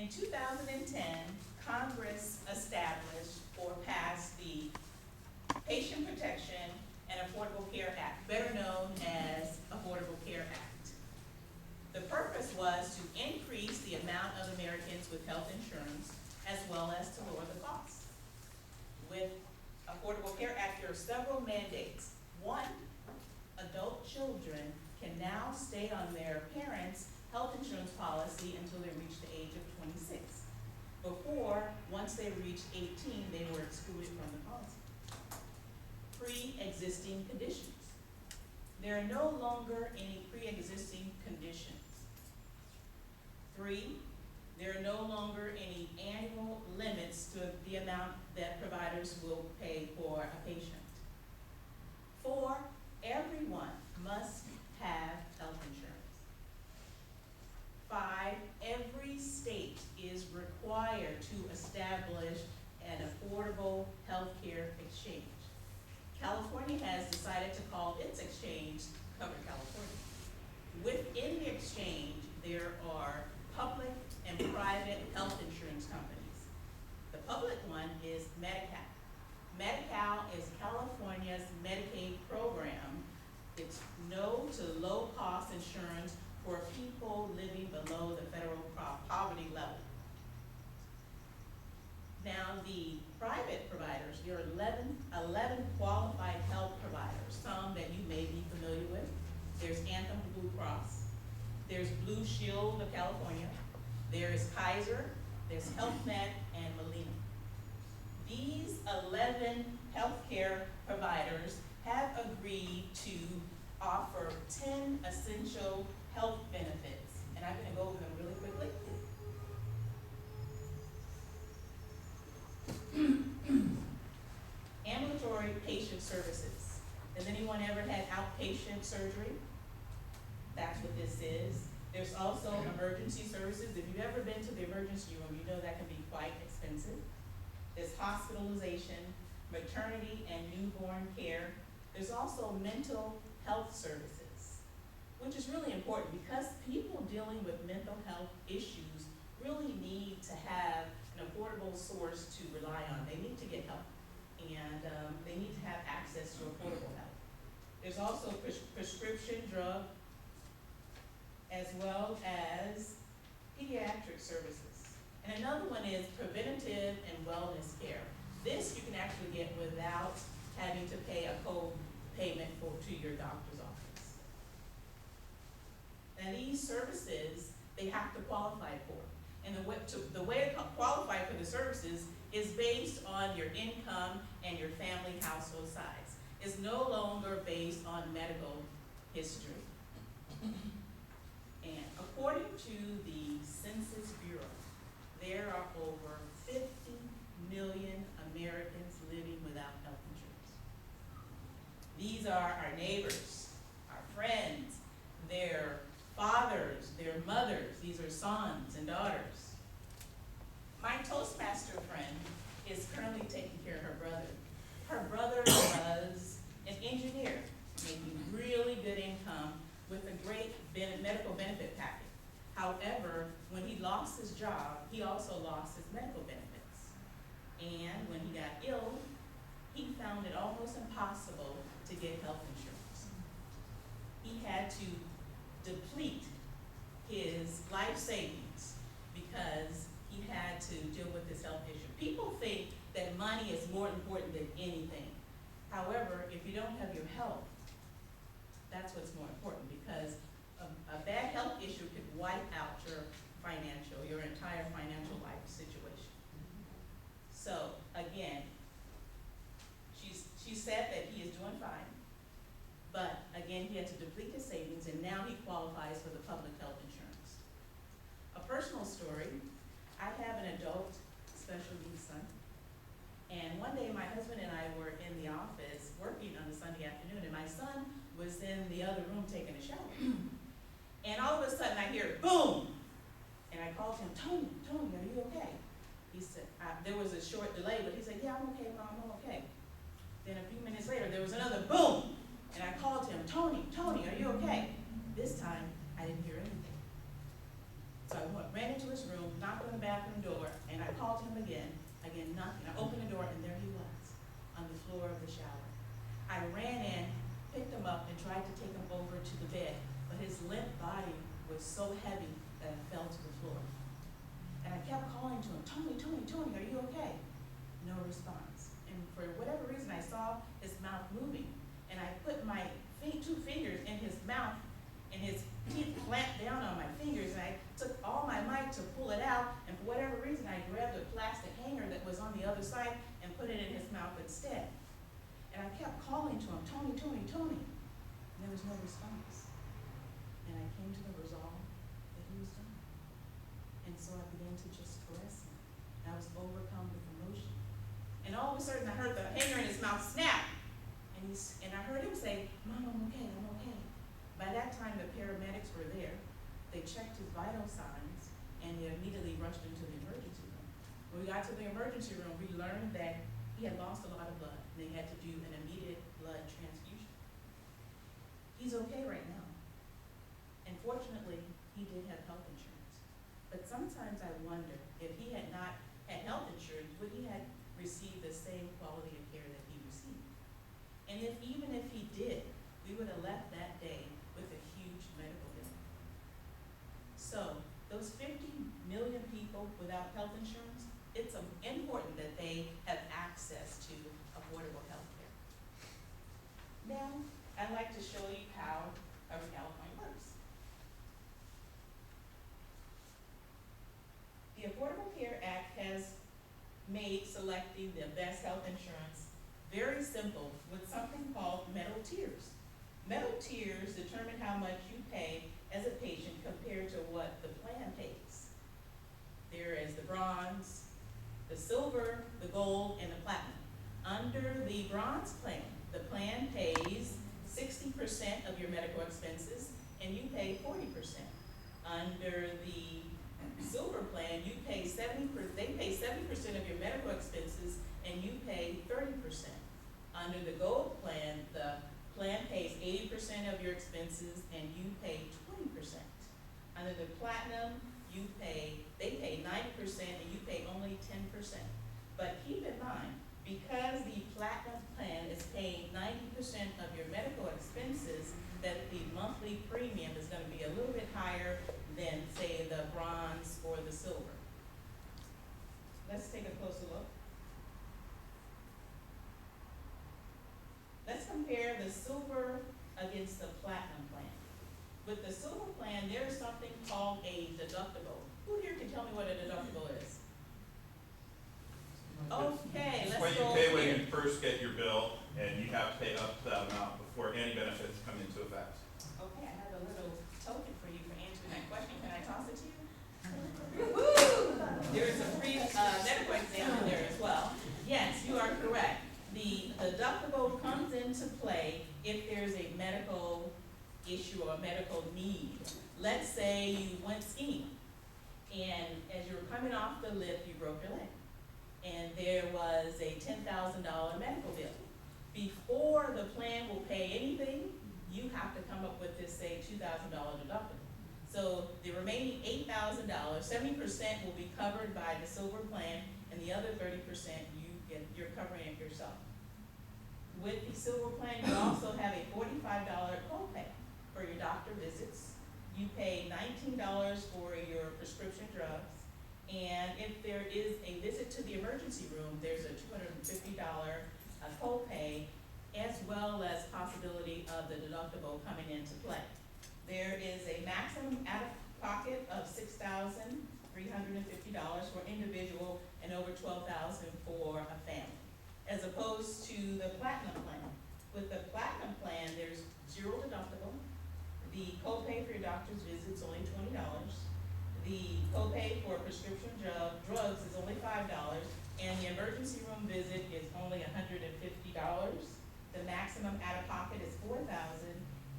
In 2010, Congress established or passed the Patient Protection and Affordable Care Act, better known as Affordable Care Act. The purpose was to increase the amount of Americans with health insurance as well as to lower the cost. With Affordable Care Act, there are several mandates. One, adult children can now stay on their parents' health insurance policy until they reach the age of 26. Before, once they reached 18, they were excluded from the policy. Pre-existing conditions. There are no longer any pre-existing conditions. 3, there are no longer any annual limits to the amount that providers will pay for a patient. 4, everyone must have health insurance. 5, every state is required to establish an affordable health care exchange. California has decided to call its exchange Cover California. Within the exchange, there are public and private health insurance companies. The public one is Medi-Cal. Medi-Cal is California's Medicaid program. It's no to low cost insurance for people living below the federal poverty level. Now the private providers, there are 11 qualified health providers, some that you may be familiar with. There's Anthem Blue Cross, there's Blue Shield of California, there is Kaiser, there's HealthNet, and Molina. These 11 healthcare providers have agreed to offer 10 essential health benefits, and I'm going to go over them really quickly. Ambulatory patient services. Has anyone ever had outpatient surgery? That's what this is. There's also emergency services. If you've ever been to the emergency room, you know that can be quite expensive. There's hospitalization, maternity and newborn care. There's also mental health services, which is really important because people dealing with mental health issues really need to have an affordable source to rely on. They need to get help, and they need to have access to affordable help. There's also prescription drug, as well as pediatric services. And another one is preventative and wellness care. This you can actually get without having to pay a co-payment to your doctor's office. Now these services, they have to qualify for. And the way to qualify for the services is based on your income and your family household size. It's no longer based on medical history. And according to the Census Bureau, there are over 50 million Americans living without health insurance. These are our neighbors, our friends, their fathers, their mothers. These are sons and daughters. My Toastmaster friend is currently taking care of her brother. Her brother was an engineer, making really good income with a great medical benefit package. However, when he lost his job, he also lost his medical benefits. And when he got ill, he found it almost impossible to get health insurance. He had to deplete his life savings because he had to deal with this health issue. People think that money is more important than anything. However, if you don't have your health, that's what's more important, because a bad health issue could wipe out your entire financial life situation. So again, she said that he is doing fine, but again, he had to deplete his savings, and now he qualifies for the public health insurance. A personal story, I have an adult special needs son, and one day my husband and I were in the office working on a Sunday afternoon, and my son was in the other room taking a shower. And all of a sudden I hear boom, and I called him, Tony, are you okay? He said, there was a short delay, but he said, yeah, I'm okay, Mom, I'm okay. Then a few minutes later, there was another boom, and I called him, Tony, are you okay? This time, I didn't hear anything. So I ran into his room, knocked on the bathroom door, and I called him again, nothing. I opened the door, and there he was, on the floor of the shower. I ran in, picked him up, and tried to take him over to the bed, but his limp body was so heavy that I fell to the floor. And I kept calling to him, Tony, Tony, Tony, are you okay? No response. And for whatever reason, I saw his mouth moving, and I put my 2 fingers in his mouth, and his teeth clamped down on my fingers, and I took all my might to pull it out, and for whatever reason, I grabbed a plastic hanger that was on the other side and put it in his mouth instead. And I kept calling to him, Tony, Tony, Tony, and there was no response. And I came to the resolve that he was done. And so I began to just caress him. I was overcome with emotion. And all of a sudden, I heard the hanger in his mouth snap. And I heard him say, Mom, I'm okay, I'm okay. By that time, the paramedics were there. They checked his vital signs, and they immediately rushed into the emergency room. When we got to the emergency room, we learned that he had lost a lot of blood. They had to do an immediate blood transfusion. He's okay right now. And fortunately, he did have health insurance. But sometimes I wonder if he had not had health insurance, would he have received the same quality of care that he received? And even if he did, we would have left that day with a huge medical bill. So those 50 million people without health insurance, it's important that they have access to affordable health care. Now, I'd like to show you how our California works. The Affordable Care Act has made selecting the best health insurance very simple with something called metal tiers. Metal tiers determine how much you pay as a patient compared to what the plan pays. There is the bronze, the silver, the gold, and the platinum. Under the bronze plan, the plan pays 60% of your medical expenses, and you pay 40%. Under the silver plan, you pay 70%. They pay 70% of your medical expenses, and you pay 30%. Under the gold plan, the plan pays 80% of your expenses, and you pay 20%. Under the platinum, they pay 90%, and you pay only 10%. But keep in mind, because the platinum plan is paying 90% of your medical expenses, that the monthly premium is going to be a little bit higher than, say, the bronze or the silver. Let's take a closer look. Let's compare the silver against the platinum plan. With the silver plan, there is something called a deductible. Who here can tell me what a deductible is? Okay, let's go. It's what you pay when you first get your bill, and you have to pay up to that amount before any benefits come into effect. Okay, I have a little token for you for answering that question. Can I toss it to you? Woo! There's a free medical exam in there as well. Yes, you are correct. The deductible comes into play if there's a medical issue or a medical need. Let's say you went skiing, and as you were coming off the lift, you broke your leg, and there was a $10,000 medical bill. Before the plan will pay anything, you have to come up with this, say, $2,000 deductible. So the remaining $8,000, 70% will be covered by the silver plan, and the other 30% you're covering it yourself. With the silver plan, you also have a $45 copay for your doctor visits. You pay $19 for your prescription drugs. And if there is a visit to the emergency room, there's a $250 copay, as well as possibility of the deductible coming into play. There is a maximum out-of-pocket of $6,350 for individual and over $12,000 for a family, as opposed to the platinum plan. With the platinum plan, there's zero deductible. The copay for your doctor's visit is only $20. The copay for prescription drugs is only $5, and the emergency room visit is only $150. The maximum out-of-pocket is $4,000,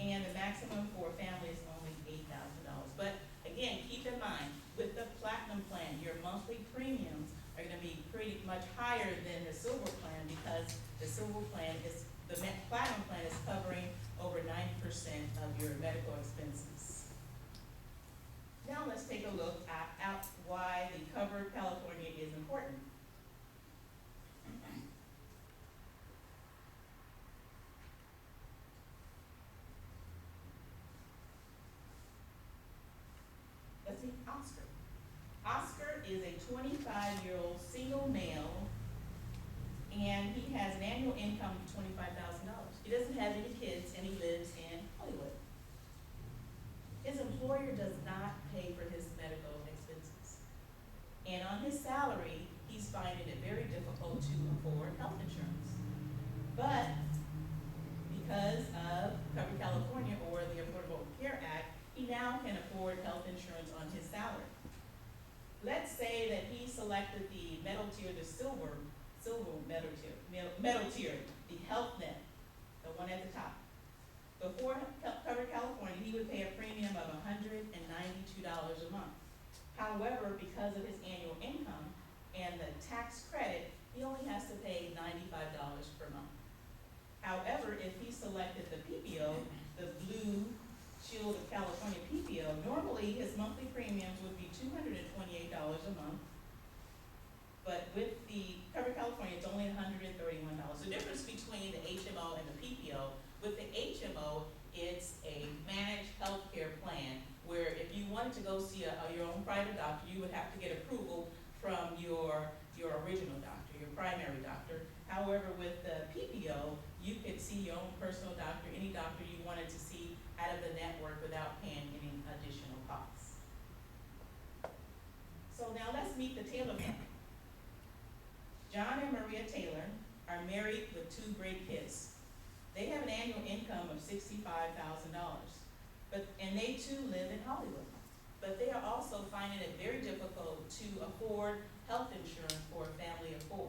and the maximum for a family is only $8,000. But again, keep in mind, with the platinum plan, your monthly premiums are going to be pretty much higher than the silver plan, because the silver plan is, the platinum plan is covering over 90% of your medical expenses. Now let's take a look at cover California is important. Let's see, Oscar. Oscar is a 25-year-old single male, and he has an annual income of $25,000. He doesn't have any kids, and he lives in Hollywood. His employer does not pay for his medical expenses. And on his salary, he's finding it very difficult to afford health insurance. But because of Cover California or the Affordable Care Act, he now can afford health insurance on his salary. Let's say that he selected the metal tier, the silver metal tier, the health net, the one at the top. Before Cover California, he would pay a premium of $192 a month. However, because of his annual income and the tax credit, he only has to pay $95 per month. However, if he selected the PPO, the Blue Shield of California PPO, normally his monthly premiums would be $228 a month. But with the Cover California, it's only $131. The difference between the HMO and the PPO, with the HMO, it's a managed healthcare plan where if you wanted to go see your own private doctor, you would have to get approval from your original doctor, your primary doctor. However, with the PPO, you could see your own personal doctor, any doctor you wanted to see out of the network without paying any additional costs. So now let's meet the Taylor family. John and Maria Taylor are married with 2 great kids. They have an annual income of $65,000, and they too live in Hollywood. But they are also finding it very difficult to afford health insurance for a family of 4.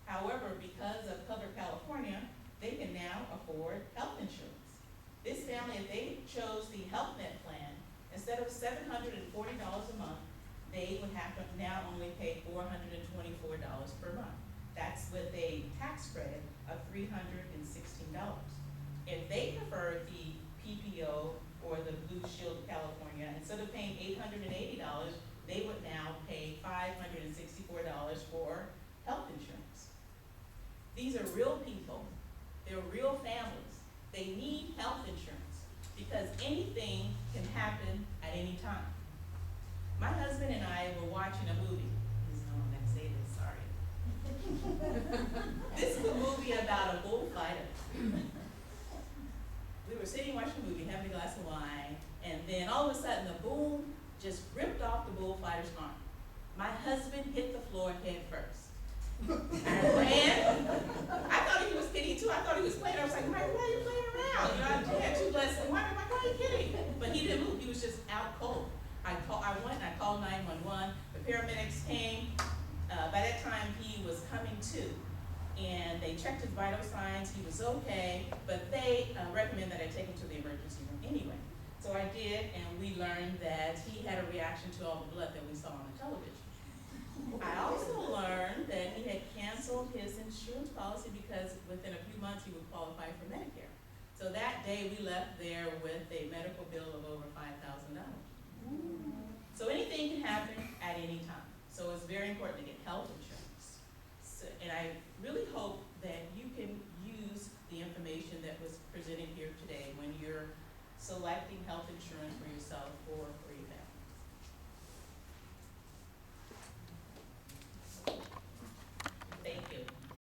However, because of Cover California, they can now afford health insurance. This family, if they chose the Health Net plan, instead of $740 a month, they would have to now only pay $424 per month. That's with a tax credit of $316. If they prefer the PPO or the Blue Shield of California, instead of paying $880, they would now pay $564 for health insurance. These are real people. They're real families. They need health insurance because anything can happen at any time. My husband and I were watching a movie. Please no, I'm gonna say this, sorry. This is a movie about a bullfighter. We were sitting watching a movie, having a glass of wine, and then all of a sudden the boom just ripped off the bullfighter's arm. My husband hit the floor head first. I ran. I thought he was kidding too. I thought he was playing. I was like, Mike, why are you playing around? You know, I had 2 glasses of wine. I'm like, why are you kidding? But he didn't move. He was just out cold. I went and I called 911. The paramedics came. By that time, he was coming to, and they checked his vital signs. He was okay, but they recommend that I take him to the emergency room anyway. So I did, and we learned that he had a reaction to all the blood that we saw on the television. I also learned that he had canceled his insurance policy because within a few months he would qualify for Medicare. So that day we left there with a medical bill of over $5,000. So anything